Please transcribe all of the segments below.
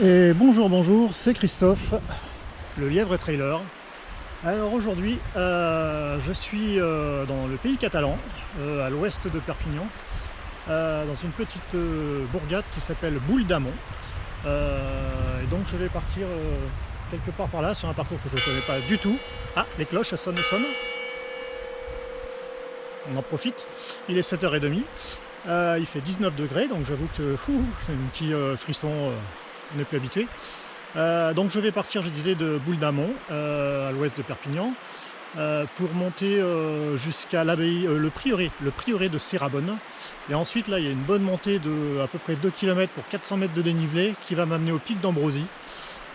Et bonjour, c'est Christophe, le lièvre trailer. Alors aujourd'hui, je suis dans le pays catalan, à l'ouest de Perpignan, dans une petite bourgade qui s'appelle Buldamont. Et donc je vais partir quelque part par là, sur un parcours que je ne connais pas du tout. Ah, les cloches sonnent. On en profite. Il est 7h30. Il fait 19 degrés, donc j'avoue que c'est un petit frisson. On n'est plus habitué. Donc je vais partir, je disais, de Buldamont, à l'ouest de Perpignan, pour monter jusqu'à l'abbaye, le prieuré de Serrabonne. Et ensuite, là, il y a une bonne montée de à peu près 2 km pour 400 mètres de dénivelé qui va m'amener au pic d'Ambrosie,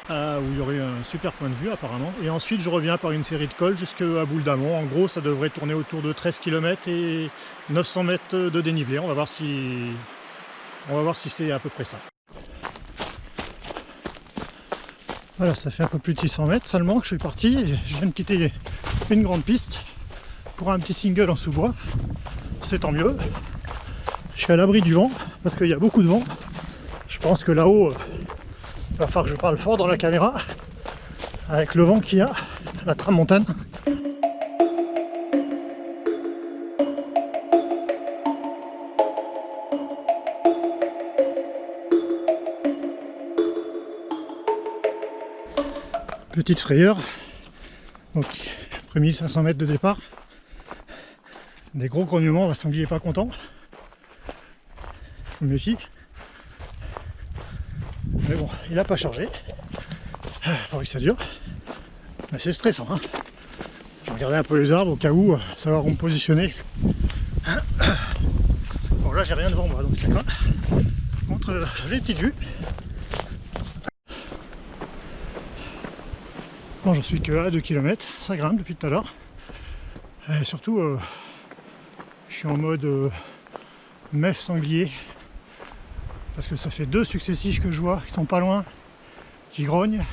où il y aurait un super point de vue apparemment. Et ensuite, je reviens par une série de cols jusqu'à Buldamont. En gros, ça devrait tourner autour de 13 km et 900 mètres de dénivelé. On va voir si c'est à peu près ça. Voilà, ça fait un peu plus de 600 mètres seulement que je suis parti. Je viens de quitter une grande piste pour un petit single en sous-bois. C'est tant mieux. Je suis à l'abri du vent parce qu'il y a beaucoup de vent. Je pense que là-haut, il va falloir que je parle fort dans la caméra avec le vent qu'il y a, la tramontane. Petite frayeur, donc après 1500 mètres de départ, des gros grognements, le sanglier est pas content, je me méfie, mais bon, il n'a pas chargé, faudrait que ça dure, mais c'est stressant, hein. Je regardais un peu les arbres au cas où, savoir où me positionner. Bon là j'ai rien devant moi, donc c'est quoi. Par contre j'ai une petite vue. Bon, j'en suis que à 2 km, ça grimpe depuis tout à l'heure. Et surtout, je suis en mode mef sanglier. Parce que ça fait 2 successifs que je vois, qui sont pas loin, qui grognent.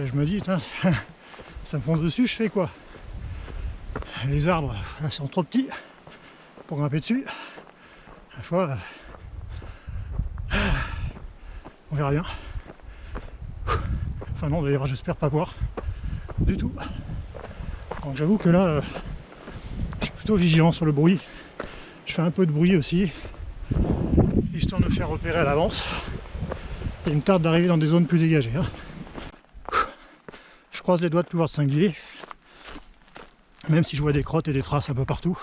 Et je me dis, ça me fonce dessus, je fais quoi? Les arbres, là, sont trop petits pour grimper dessus. À la fois, on verra bien. Enfin non, d'ailleurs j'espère pas voir du tout. Donc j'avoue que là je suis plutôt vigilant sur le bruit. Je fais un peu de bruit aussi, histoire de me faire repérer à l'avance. Il me tarde d'arriver dans des zones plus dégagées, hein. Je croise les doigts de plus voir de sanglier, même si je vois des crottes et des traces un peu partout.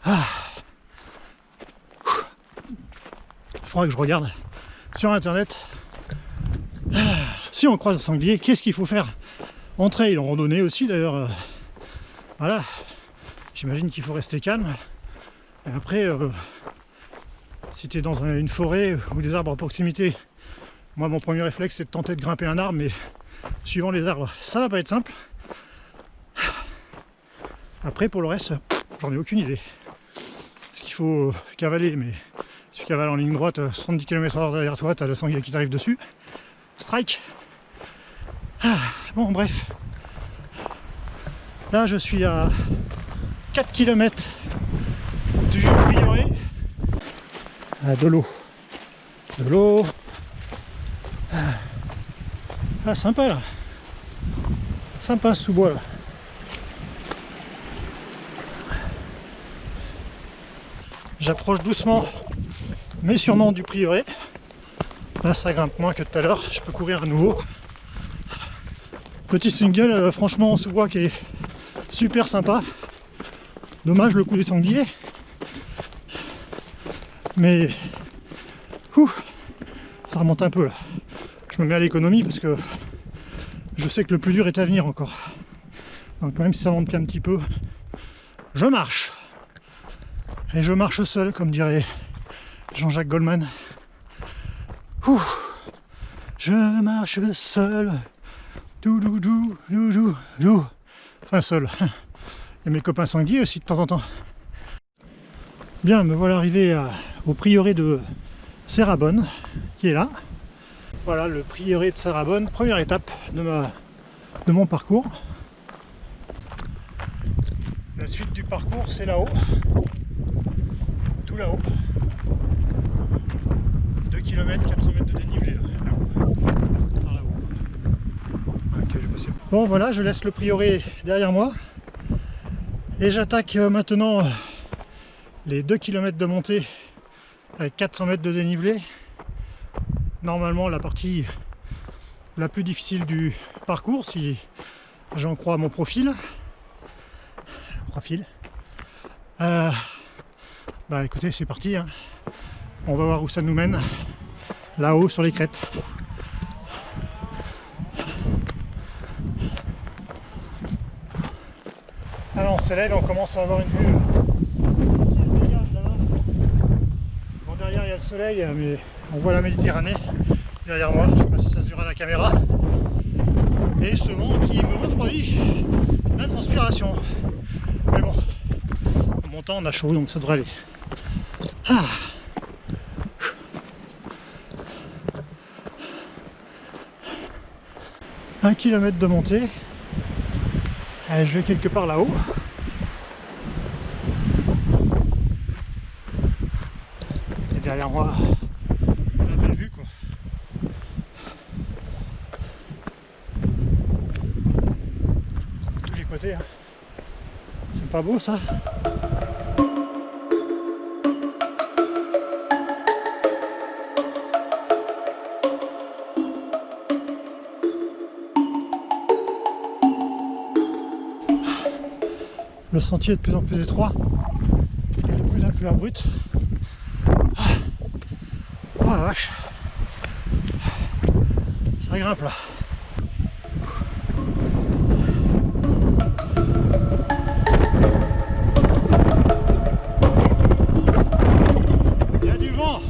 Il faudra que je regarde sur internet. Si on croise un sanglier, qu'est-ce qu'il faut faire en trail, en randonnée aussi d'ailleurs. Voilà, j'imagine qu'il faut rester calme. Et après, si tu es dans une forêt ou des arbres à proximité, moi mon premier réflexe c'est de tenter de grimper un arbre, mais suivant les arbres, ça va pas être simple. Après pour le reste, j'en ai aucune idée. Parce qu'il faut cavaler, mais si tu cavales en ligne droite, 70 km/h derrière toi, tu as le sanglier qui t'arrive dessus. Strike. Bon bref, là je suis à 4 km du prieuré. De l'eau, ah sympa là, sympa ce sous-bois là. J'approche doucement mais sûrement du prieuré. Là ça grimpe moins que tout à l'heure, je peux courir à nouveau. Petit single, franchement en sous-bois qui est super sympa. Dommage le coup des sangliers. Mais ça remonte un peu là. Je me mets à l'économie parce que je sais que le plus dur est à venir encore. Donc même si ça monte qu'un petit peu, je marche. Et je marche seul, comme dirait Jean-Jacques Goldman. Je marche seul. Enfin seul. Il y a mes copains sangliers aussi de temps en temps. Bien, me voilà arrivé au prieuré de Serrabonne, qui est là. Voilà le prieuré de Serrabonne, première étape de mon parcours. La suite du parcours c'est là-haut. Tout là-haut. 2 km, 400 mètres de dénivelé là. Par là-haut. Ok, je sais. Bon voilà, je laisse le prieuré derrière moi. Et j'attaque maintenant les 2 km de montée avec 400 mètres de dénivelé. Normalement la partie la plus difficile du parcours, si j'en crois mon profil. Bah écoutez, c'est parti, hein. On va voir où ça nous mène, là-haut sur les crêtes. Alors on s'élève et on commence à avoir une vue qui se dégage là-bas. Bon, derrière il y a le soleil, mais on voit la Méditerranée derrière moi, je ne sais pas si ça se verra à la caméra. Et ce vent qui me refroidit la transpiration. Mais bon, en montant on a chaud donc ça devrait aller. Ah. 1 km de montée. Allez, je vais quelque part là-haut. Et derrière moi, la belle vue quoi. Tous les côtés, hein. C'est pas beau ça? Le sentier est de plus en plus étroit et de plus en plus abrupt. Oh la vache, ça grimpe là. Il y a du vent.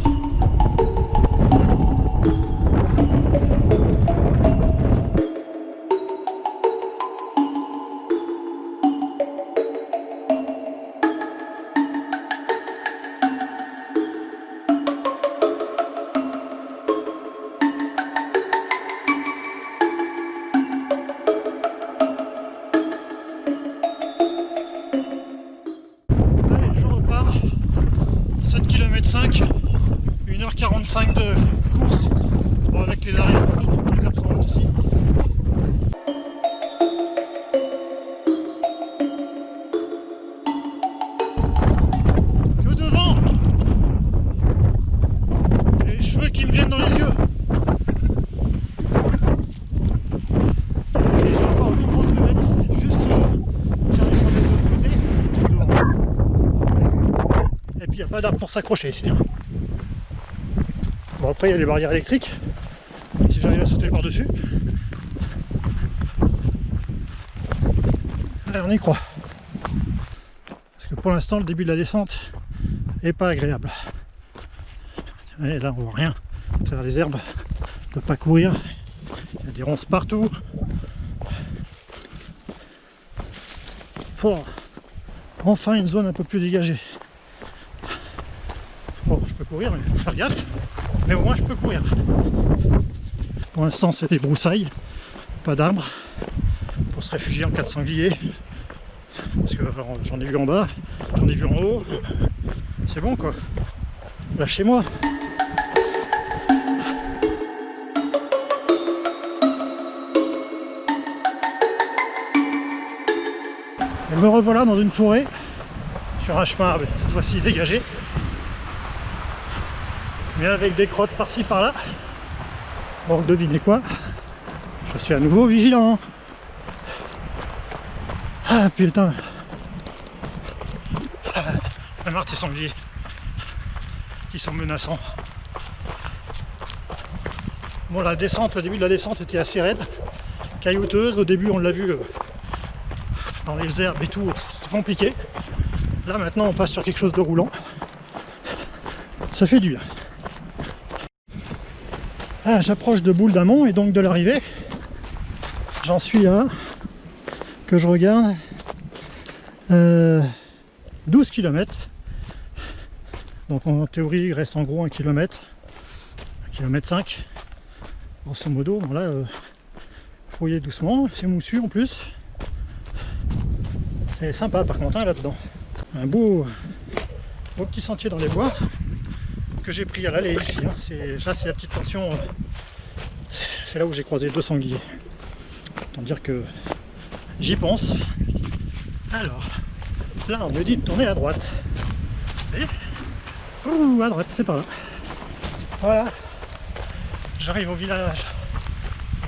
Allez, je repars. 7 km 5, 1h45 de course. Bon, avec les arrêts, les herbes sont hautes ici. Que de vent! J'ai les cheveux qui me viennent dans les yeux. Et j'ai encore 8 grosses de mettre juste tiens, les autres côtés. Et puis il n'y a pas d'arbre pour s'accrocher ici. Bon, après il y a les barrières électriques. Si j'arrive à sauter par-dessus. Allez, on y croit. Parce que pour l'instant, le début de la descente est pas agréable. Et là, on voit rien. À travers les herbes, on ne peut pas courir. Il y a des ronces partout. Oh, enfin une zone un peu plus dégagée. Bon, je peux courir, mais il faut faire gaffe. Mais au moins, je peux courir. Pour l'instant, c'est des broussailles, pas d'arbres, pour se réfugier en cas de sanglier. Parce que j'en ai vu en bas, j'en ai vu en haut. C'est bon quoi. Lâchez-moi. Et me revoilà dans une forêt, sur un chemin cette fois-ci dégagé. Mais avec des crottes par-ci par-là. Bon, devinez quoi? Je suis à nouveau vigilant. Ah putain. La marre des sangliers qui sont menaçants. Bon, la descente, le début de la descente était assez raide, caillouteuse. Au début, on l'a vu dans les herbes et tout, c'est compliqué. Là maintenant, on passe sur quelque chose de roulant. Ça fait du bien. Ah, j'approche de Boule d'Amont et donc de l'arrivée. J'en suis à, que je regarde, 12 km. Donc en théorie, il reste en gros 1 km, 1 km 5, grosso modo. Bon là, faut y aller doucement, c'est moussu en plus. C'est sympa par contre hein, là-dedans. Un beau petit sentier dans les bois que que j'ai pris à l'aller ici. Hein. Là c'est la petite portion, c'est là où j'ai croisé 2 sangliers. Autant dire que j'y pense. Alors, là on me dit de tourner à droite. Et ouh, à droite, c'est par là. Voilà, j'arrive au village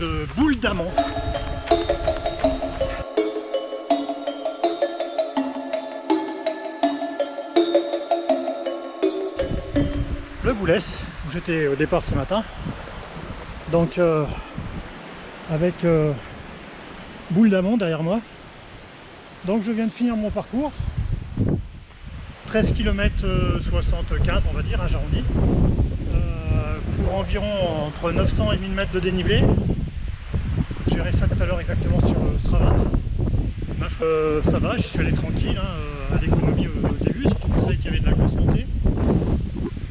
de Boule-d'Amont. Le Boulès, où j'étais au départ ce matin. Donc avec Boule-d'Amont derrière moi. Donc je viens de finir mon parcours. 13 km 75 on va dire, hein, j'arrondis. Pour environ entre 900 et 1000 mètres de dénivelé. Je verrai ça tout à l'heure exactement sur Strava. Ça va, j'y suis allé tranquille, hein, à l'économie au début, surtout que je savais qu'il y avait de la grosse montée.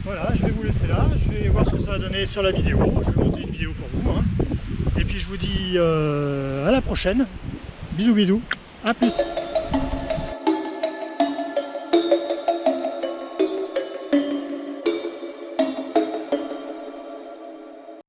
Voilà, je vais vous laisser là, je vais voir ce que ça va donner sur la vidéo. Je vais monter une vidéo pour vous. Hein. Et puis je vous dis à la prochaine. Bisous bisous, à plus.